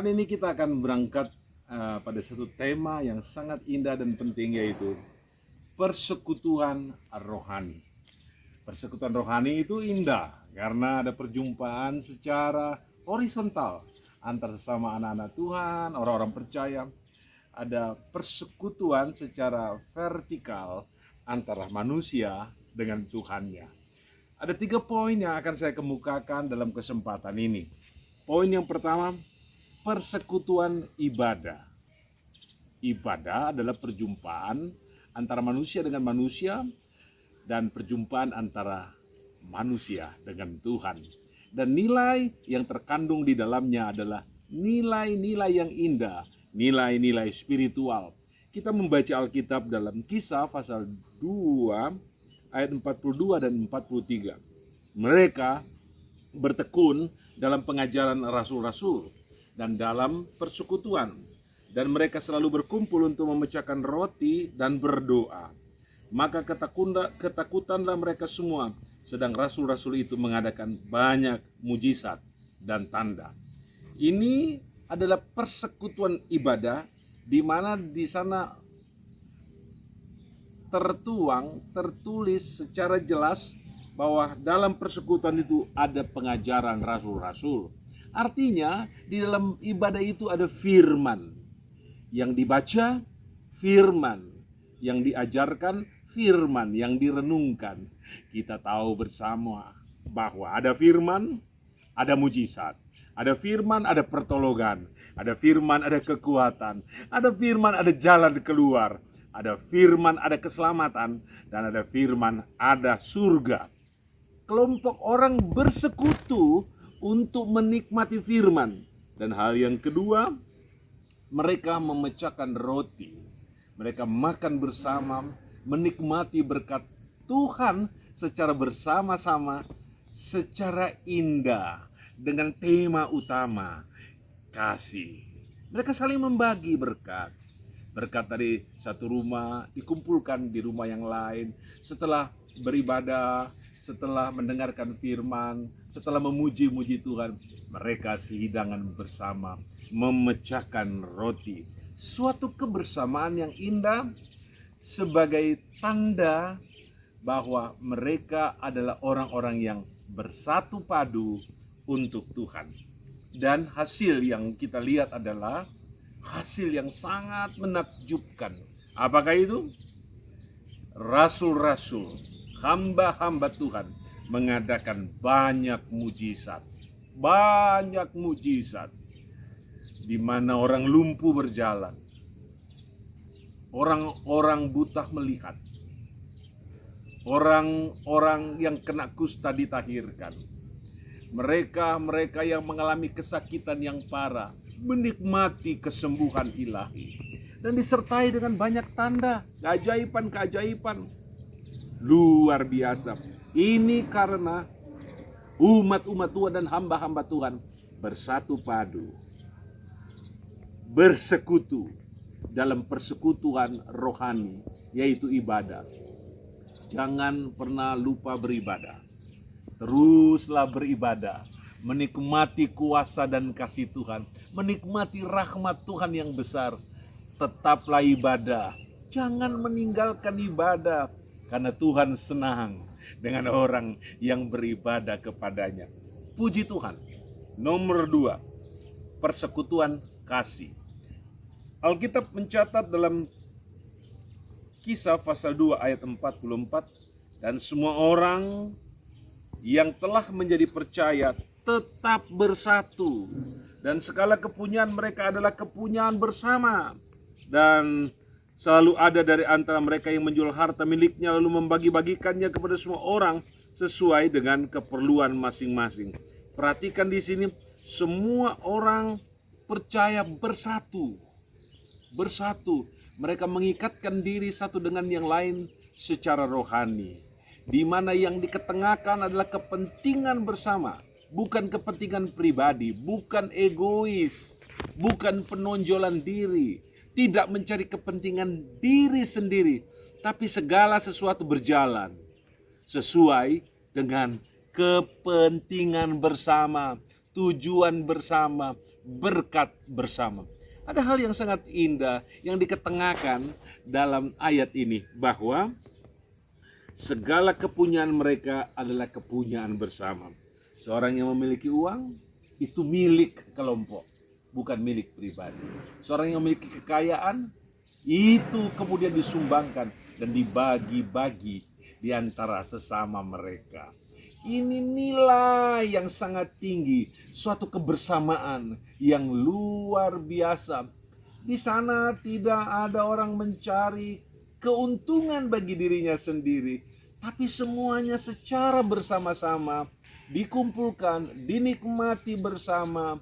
Kali ini kita akan berangkat pada satu tema yang sangat indah dan penting, yaitu persekutuan rohani. Persekutuan rohani itu indah karena ada perjumpaan secara horizontal antar sesama anak-anak Tuhan, orang-orang percaya. Ada persekutuan secara vertikal antara manusia dengan Tuhannya. Ada 3 poin yang akan saya kemukakan dalam kesempatan ini. Poin yang pertama, persekutuan ibadah. Ibadah adalah perjumpaan antara manusia dengan manusia dan perjumpaan antara manusia dengan Tuhan. Dan nilai yang terkandung di dalamnya adalah nilai-nilai yang indah, nilai-nilai spiritual. Kita membaca Alkitab dalam Kisah pasal 2 ayat 42 dan 43. Mereka bertekun dalam pengajaran rasul-rasul dan dalam persekutuan, dan mereka selalu berkumpul untuk memecahkan roti dan berdoa. Maka ketakutanlah mereka semua, sedang rasul-rasul itu mengadakan banyak mujizat dan tanda. Ini adalah persekutuan ibadah, di mana di sana tertulis secara jelas bahwa dalam persekutuan itu ada pengajaran rasul-rasul. Artinya di dalam ibadah itu ada firman yang dibaca, firman yang diajarkan, firman yang direnungkan. Kita tahu bersama bahwa ada firman, ada mujizat. Ada firman, ada pertolongan. Ada firman, ada kekuatan. Ada firman, ada jalan keluar. Ada firman, ada keselamatan. Dan ada firman, ada surga. Kelompok orang bersekutu untuk menikmati firman. Dan hal yang kedua, mereka memecahkan roti. Mereka makan bersama, menikmati berkat Tuhan secara bersama-sama, secara indah, dengan tema utama kasih. Mereka saling membagi berkat. Berkat dari satu rumah dikumpulkan di rumah yang lain. Setelah beribadah, setelah mendengarkan firman, setelah memuji-muji Tuhan, mereka sehidangan bersama, memecahkan roti. Suatu kebersamaan yang indah sebagai tanda bahwa mereka adalah orang-orang yang bersatu padu untuk Tuhan. Dan hasil yang kita lihat adalah hasil yang sangat menakjubkan. Apakah itu? Rasul-rasul, hamba-hamba Tuhan mengadakan banyak mujizat. Banyak mujizat. Di mana orang lumpuh berjalan. Orang-orang buta melihat. Orang-orang yang kena kusta ditahirkan. Mereka yang mengalami kesakitan yang parah menikmati kesembuhan ilahi, dan disertai dengan banyak tanda, keajaiban-keajaiban luar biasa. Ini karena umat-umat Tuhan dan hamba-hamba Tuhan bersatu padu, bersekutu dalam persekutuan rohani, yaitu ibadah. Jangan pernah lupa beribadah. Teruslah beribadah, menikmati kuasa dan kasih Tuhan, menikmati rahmat Tuhan yang besar. Tetaplah ibadah, jangan meninggalkan ibadah, karena Tuhan senang dengan orang yang beribadah kepadanya. Puji Tuhan. Nomor 2, persekutuan kasih. Alkitab mencatat dalam Kisah pasal 2 ayat 44, dan semua orang yang telah menjadi percaya tetap bersatu, dan segala kepunyaan mereka adalah kepunyaan bersama, dan selalu ada dari antara mereka yang menjual harta miliknya lalu membagi-bagikannya kepada semua orang sesuai dengan keperluan masing-masing. Perhatikan di sini, semua orang percaya bersatu. Mereka mengikatkan diri satu dengan yang lain secara rohani, di mana yang diketengahkan adalah kepentingan bersama, bukan kepentingan pribadi, bukan egois, bukan penonjolan diri, tidak mencari kepentingan diri sendiri, tapi segala sesuatu berjalan sesuai dengan kepentingan bersama, tujuan bersama, berkat bersama. Ada hal yang sangat indah yang diketengahkan dalam ayat ini, bahwa segala kepunyaan mereka adalah kepunyaan bersama. Seorang yang memiliki uang itu milik kelompok, bukan milik pribadi. Seorang yang memiliki kekayaan itu kemudian disumbangkan dan dibagi-bagi di antara sesama mereka. Ini nilai yang sangat tinggi, suatu kebersamaan yang luar biasa. Di sana tidak ada orang mencari keuntungan bagi dirinya sendiri, tapi semuanya secara bersama-sama dikumpulkan, dinikmati bersama.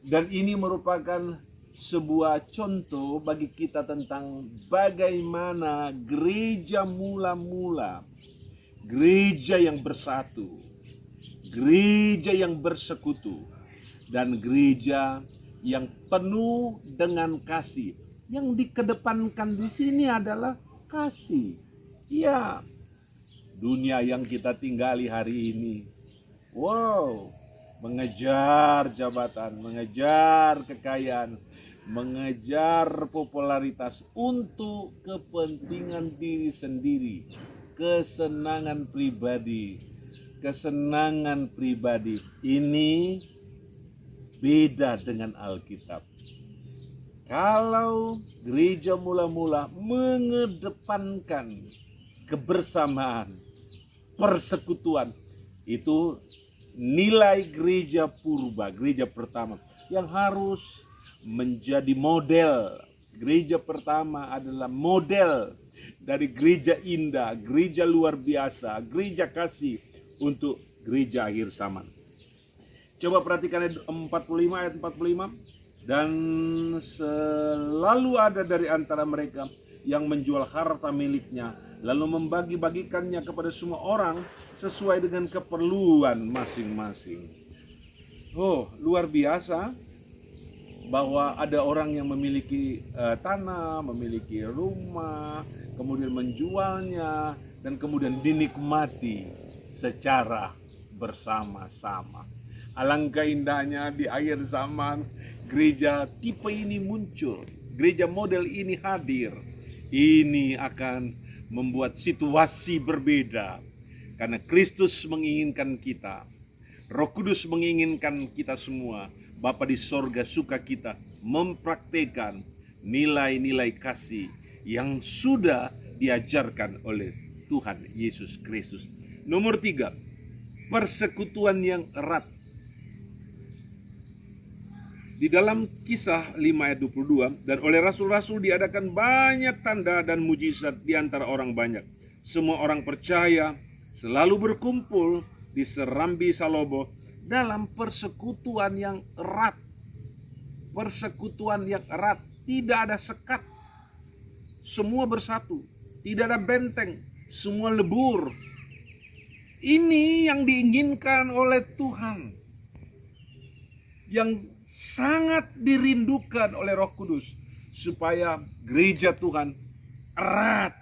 Dan ini merupakan sebuah contoh bagi kita tentang bagaimana gereja mula-mula, gereja yang bersatu, gereja yang bersekutu, dan gereja yang penuh dengan kasih. Yang dikedepankan di sini adalah kasih. Ya, dunia yang kita tinggali hari ini, mengejar jabatan, mengejar kekayaan, mengejar popularitas untuk kepentingan diri sendiri, kesenangan pribadi. Ini beda dengan Alkitab. Kalau gereja mula-mula mengedepankan kebersamaan, persekutuan, itu nilai gereja purba, gereja pertama yang harus menjadi model. Gereja pertama adalah model dari gereja indah, gereja luar biasa, gereja kasih untuk gereja akhir zaman. Coba perhatikan ayat 45. Dan selalu ada dari antara mereka yang menjual harta miliknya, lalu membagi-bagikannya kepada semua orang sesuai dengan keperluan masing-masing. Luar biasa bahwa ada orang yang memiliki tanah, memiliki rumah, kemudian menjualnya, dan kemudian dinikmati secara bersama-sama. Alangkah indahnya di akhir zaman gereja tipe ini muncul, gereja model ini hadir. Ini akan membuat situasi berbeda, karena Kristus menginginkan kita, Roh Kudus menginginkan kita semua, Bapa di sorga suka kita mempraktikkan nilai-nilai kasih yang sudah diajarkan oleh Tuhan Yesus Kristus. Nomor 3, persekutuan yang erat. Di dalam Kisah 5 ayat 22, dan oleh rasul-rasul diadakan banyak tanda dan mujizat di antara orang banyak. Semua orang percaya selalu berkumpul di Serambi Salomo dalam persekutuan yang erat. Persekutuan yang erat, tidak ada sekat. Semua bersatu, tidak ada benteng, semua lebur. Ini yang diinginkan oleh Tuhan, yang sangat dirindukan oleh Roh Kudus, supaya gereja Tuhan erat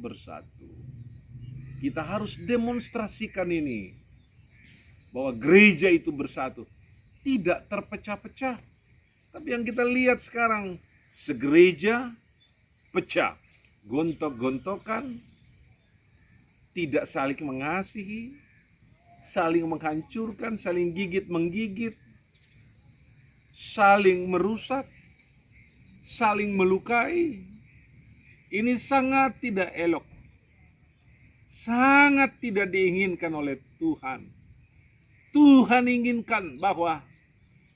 bersatu. Kita harus demonstrasikan ini, bahwa gereja itu bersatu, tidak terpecah-pecah. Tapi yang kita lihat sekarang, segereja pecah, gontok-gontokan, tidak saling mengasihi, saling menghancurkan, saling gigit-menggigit, saling merusak, saling melukai. Ini sangat tidak elok, sangat tidak diinginkan oleh Tuhan. Tuhan inginkan bahwa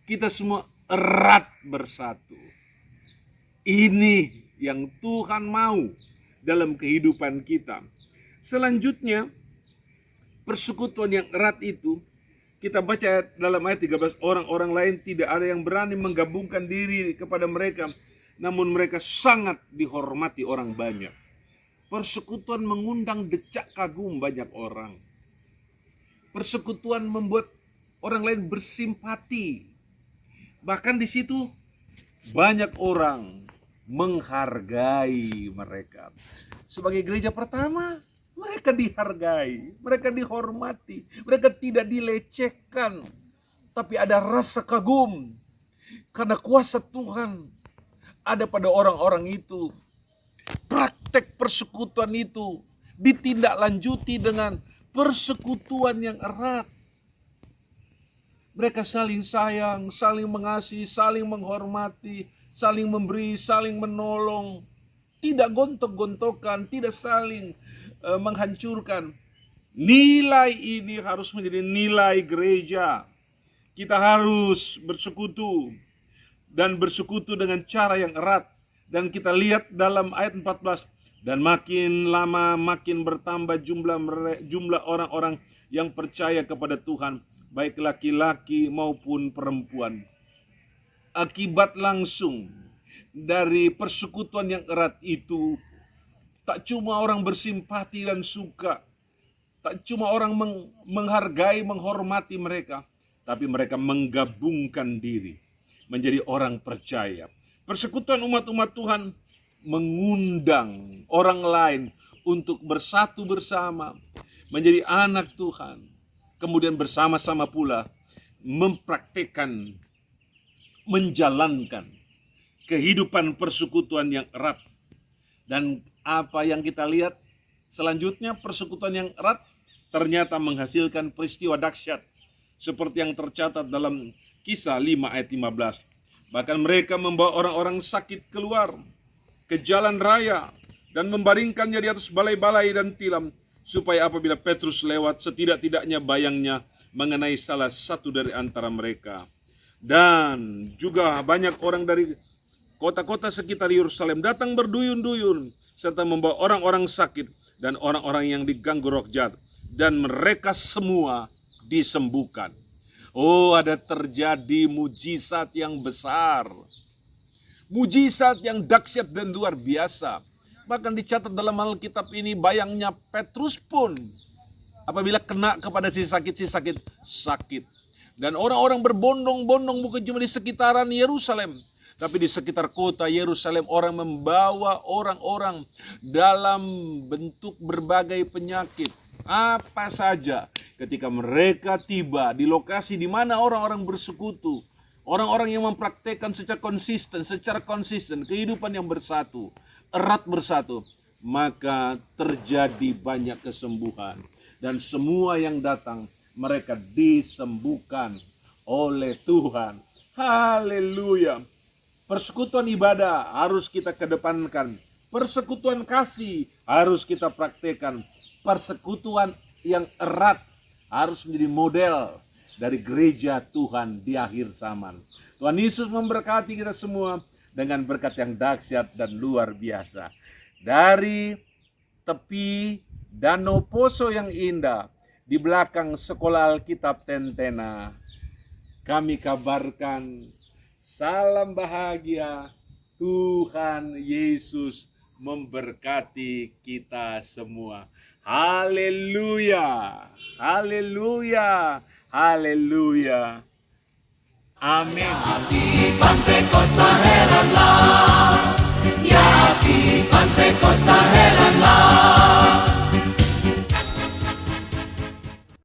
kita semua erat bersatu. Ini yang Tuhan mau dalam kehidupan kita. Selanjutnya, persekutuan yang erat itu, kita baca dalam ayat 13, orang-orang lain tidak ada yang berani menggabungkan diri kepada mereka, namun mereka sangat dihormati orang banyak. Persekutuan mengundang decak kagum banyak orang. Persekutuan membuat orang lain bersimpati. Bahkan di situ banyak orang menghargai mereka. Sebagai gereja pertama, mereka dihargai, mereka dihormati, mereka tidak dilecehkan, tapi ada rasa kagum karena kuasa Tuhan ada pada orang-orang itu. Praktek persekutuan itu ditindaklanjuti dengan persekutuan yang erat. Mereka saling sayang, saling mengasihi, saling menghormati, saling memberi, saling menolong. Tidak gontok-gontokan, tidak saling menghancurkan. Nilai ini harus menjadi nilai gereja. Kita harus bersekutu dan bersekutu dengan cara yang erat. Dan kita lihat dalam ayat 14, dan makin lama makin bertambah jumlah orang-orang yang percaya kepada Tuhan, baik laki-laki maupun perempuan. Akibat langsung dari persekutuan yang erat itu, tak cuma orang bersimpati dan suka, tak cuma orang menghargai, menghormati mereka, tapi mereka menggabungkan diri menjadi orang percaya. Persekutuan umat-umat Tuhan mengundang orang lain untuk bersatu bersama, menjadi anak Tuhan. Kemudian bersama-sama pula mempraktikkan, menjalankan kehidupan persekutuan yang erat. Dan apa yang kita lihat selanjutnya, persekutuan yang erat ternyata menghasilkan peristiwa dahsyat seperti yang tercatat dalam Kisah 5 ayat 15. Bahkan mereka membawa orang-orang sakit keluar ke jalan raya dan membaringkannya di atas balai-balai dan tilam, supaya apabila Petrus lewat, setidak-tidaknya bayangnya mengenai salah satu dari antara mereka. Dan juga banyak orang dari kota-kota sekitar Yerusalem datang berduyun-duyun, serta membawa orang-orang sakit dan orang-orang yang diganggu roh jahat, dan mereka semua disembuhkan. Oh, ada terjadi mujizat yang besar, mujizat yang dahsyat dan luar biasa. Bahkan dicatat dalam Alkitab ini, bayangnya Petrus pun apabila kena kepada si sakit. Dan orang-orang berbondong-bondong bukan cuma di sekitaran Yerusalem, tapi di sekitar kota Yerusalem orang membawa orang-orang dalam bentuk berbagai penyakit. Apa saja, ketika mereka tiba di lokasi di mana orang-orang bersekutu, orang-orang yang mempraktekkan secara konsisten kehidupan yang bersatu, erat bersatu, maka terjadi banyak kesembuhan. Dan semua yang datang, mereka disembuhkan oleh Tuhan. Haleluya. Persekutuan ibadah harus kita kedepankan. Persekutuan kasih harus kita praktekkan. Persekutuan yang erat harus menjadi model dari gereja Tuhan di akhir zaman. Tuhan Yesus memberkati kita semua dengan berkat yang dahsyat dan luar biasa. Dari tepi Danau Poso yang indah, di belakang sekolah Alkitab Tentena, kami kabarkan salam bahagia. Tuhan Yesus memberkati kita semua. Haleluya, haleluya, haleluya. Amin. Ya api Pantekosta heranlah, ya api Pantekosta heranlah.